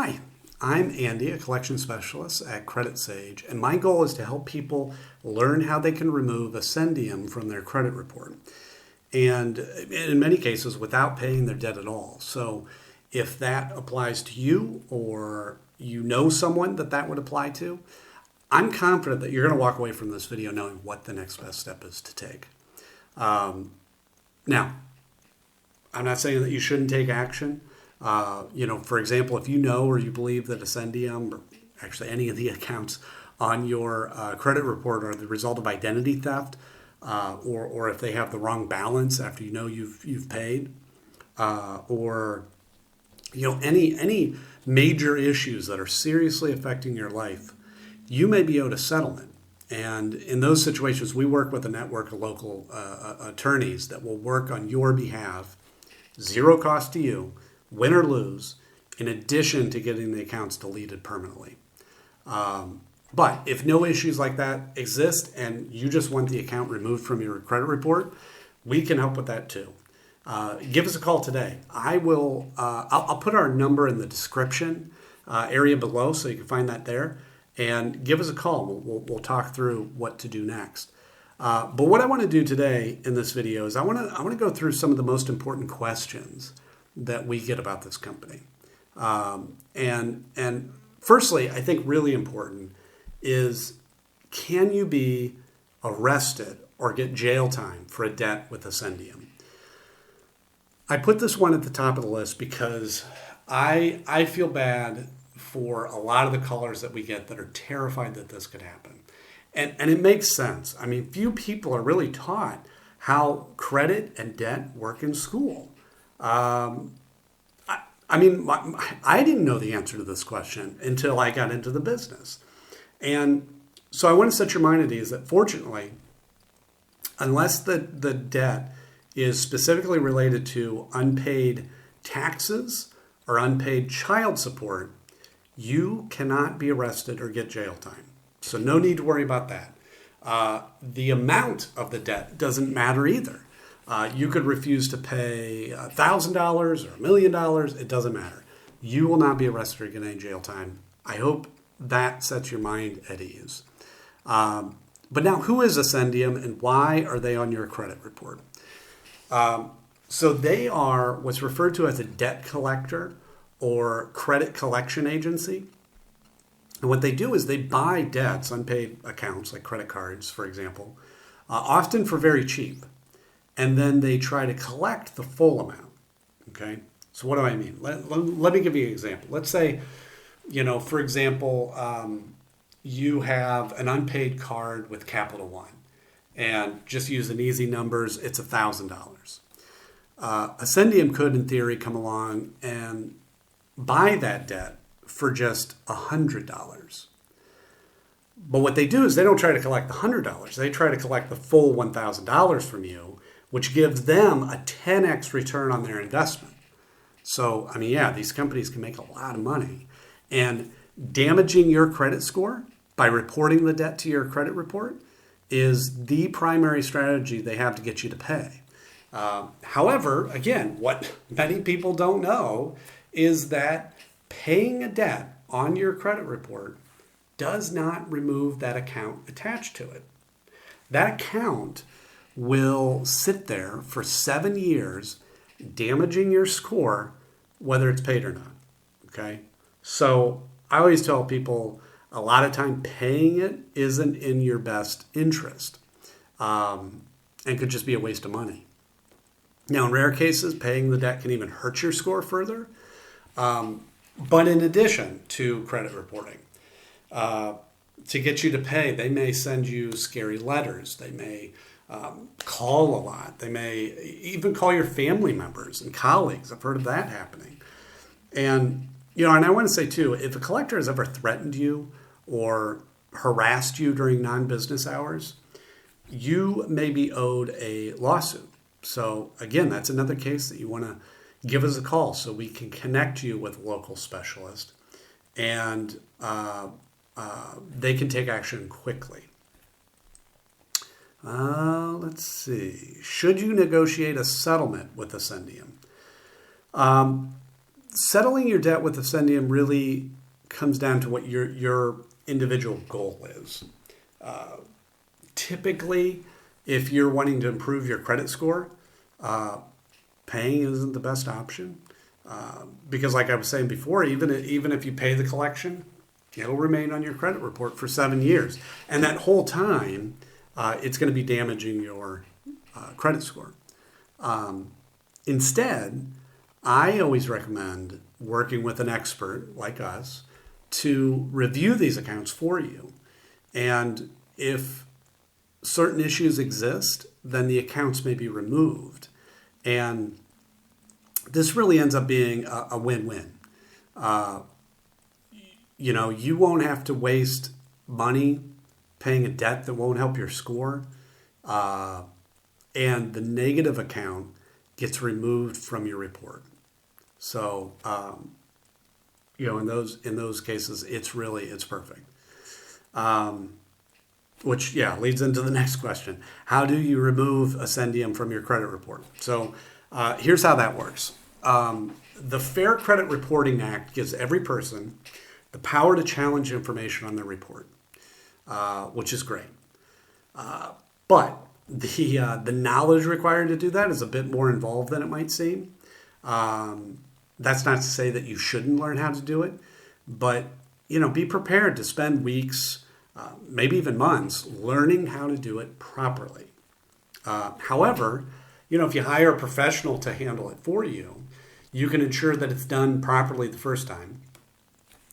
Hi, I'm Andy, a collection specialist at Credit Sage, and my goal is to help people learn how they can remove Ascendium from their credit report, and in many cases without paying their debt at all. So if that applies to you or you know someone that would apply to, I'm confident that you're going to walk away from this video knowing what the next best step is to take. Now, I'm not saying that you shouldn't take action. For example, if you know or you believe that Ascendium, or actually any of the accounts on your credit report are the result of identity theft, or if they have the wrong balance after you know you've paid, or any major issues that are seriously affecting your life, you may be owed a settlement. And in those situations, we work with a network of local attorneys that will work on your behalf, zero cost to you, win or lose, in addition to getting the accounts deleted permanently. But if no issues like that exist and you just want the account removed from your credit report, we can help with that too. Give us a call today. I'll put our number in the description area below so you can find that there. And give us a call. We'll talk through what to do next. But what I want to do today in this video is I want to go through some of the most important questions that we get about this company. And firstly, I think really important is, can you be arrested or get jail time for a debt with Ascendium? I put this one at the top of the list because I feel bad for a lot of the callers that we get that are terrified that this could happen. And it makes sense. I mean, few people are really taught how credit and debt work in school. I didn't know the answer to this question until I got into the business. And so I want to set your mind at ease that fortunately, unless the debt is specifically related to unpaid taxes or unpaid child support, you cannot be arrested or get jail time. So no need to worry about that. The amount of the debt doesn't matter either. You could refuse to pay $1,000 or $1 million. It doesn't matter. You will not be arrested or get any jail time. I hope that sets your mind at ease. But now, who is Ascendium and why are they on your credit report? So they are what's referred to as a debt collector or credit collection agency. And what they do is they buy debts, unpaid accounts like credit cards, for example, often for very cheap. And then they try to collect the full amount. Okay. So what do I mean? Let me give you an example. Let's say, for example, you have an unpaid card with Capital One, and just using easy numbers, it's $1,000. Ascendium could, in theory, come along and buy that debt for just $100. But what they do is they don't try to collect the $100. They try to collect the full $1,000 from you, which gives them a 10x return on their investment. So, these companies can make a lot of money. And damaging your credit score by reporting the debt to your credit report is the primary strategy they have to get you to pay. However, again, what many people don't know is that paying a debt on your credit report does not remove that account attached to it. That account will sit there for 7 years, damaging your score, whether it's paid or not. Okay? So I always tell people a lot of time paying it isn't in your best interest, and could just be a waste of money. Now, in rare cases, paying the debt can even hurt your score further. But in addition to credit reporting, to get you to pay, they may send you scary letters. They may call a lot. They may even call your family members and colleagues. I've heard of that happening. And I want to say too, if a collector has ever threatened you or harassed you during non-business hours, you may be owed a lawsuit. So again, that's another case that you want to give us a call so we can connect you with a local specialist, and they can take action quickly. Let's see. Should you negotiate a settlement with Ascendium? settling your debt with Ascendium really comes down to what your individual goal is. Typically, if you're wanting to improve your credit score, paying isn't the best option. Because like I was saying before, even if you pay the collection, it'll remain on your credit report for 7 years. And that whole time, it's going to be damaging your credit score. Instead, I always recommend working with an expert like us to review these accounts for you. And if certain issues exist, then the accounts may be removed. And this really ends up being a win-win. You won't have to waste money paying a debt that won't help your score. And the negative account gets removed from your report. So, in those cases, it's perfect. Which leads into the next question. How do you remove Ascendium from your credit report? So here's how that works. The Fair Credit Reporting Act gives every person the power to challenge information on their report, which is great. But the knowledge required to do that is a bit more involved than it might seem. That's not to say that you shouldn't learn how to do it, but be prepared to spend weeks, maybe even months, learning how to do it properly. However, if you hire a professional to handle it for you, you can ensure that it's done properly the first time,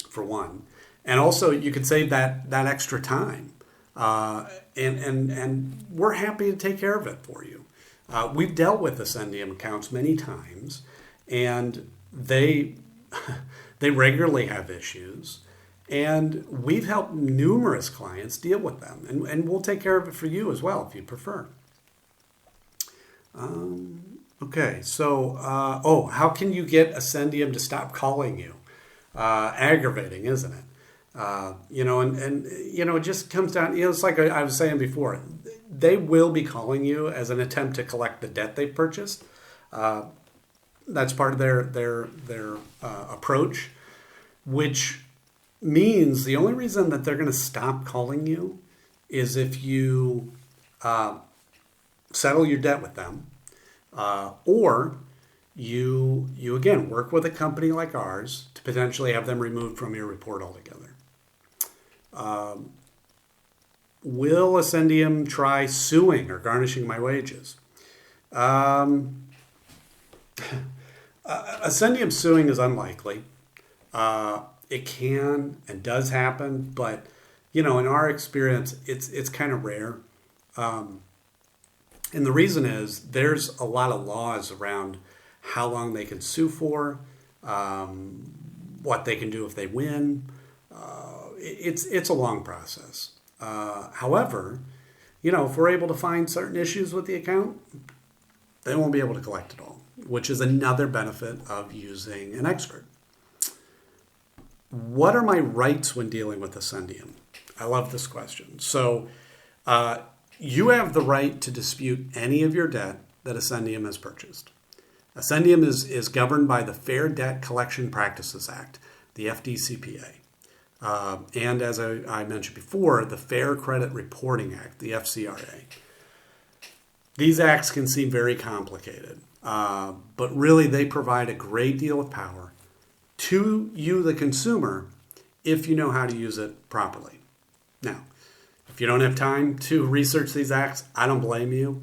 for one. And also, you could save that extra time. And we're happy to take care of it for you. We've dealt with Ascendium accounts many times, and they regularly have issues. And we've helped numerous clients deal with them. And we'll take care of it for you as well, if you prefer. Okay, so, how can you get Ascendium to stop calling you? Aggravating, isn't it? It just comes down, it's like I was saying before, they will be calling you as an attempt to collect the debt they've purchased. That's part of their approach, which means the only reason that they're going to stop calling you is if you settle your debt with them, or you again work with a company like ours to potentially have them removed from your report altogether. Will Ascendium try suing or garnishing my wages? Ascendium suing is unlikely. It can and does happen, but in our experience, it's kind of rare. And the reason is there's a lot of laws around how long they can sue for, what they can do if they win. It's a long process. However, if we're able to find certain issues with the account, they won't be able to collect it all, which is another benefit of using an expert. What are my rights when dealing with Ascendium? I love this question. So you have the right to dispute any of your debt that Ascendium has purchased. Ascendium is governed by the Fair Debt Collection Practices Act, the FDCPA. And as I mentioned before, the Fair Credit Reporting Act, the FCRA. These acts can seem very complicated, but really they provide a great deal of power to you, the consumer, if you know how to use it properly. Now, if you don't have time to research these acts, I don't blame you.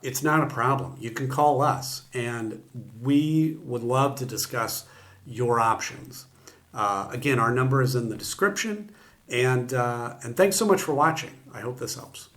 It's not a problem. You can call us, and we would love to discuss your options. Again, our number is in the description, and thanks so much for watching. I hope this helps.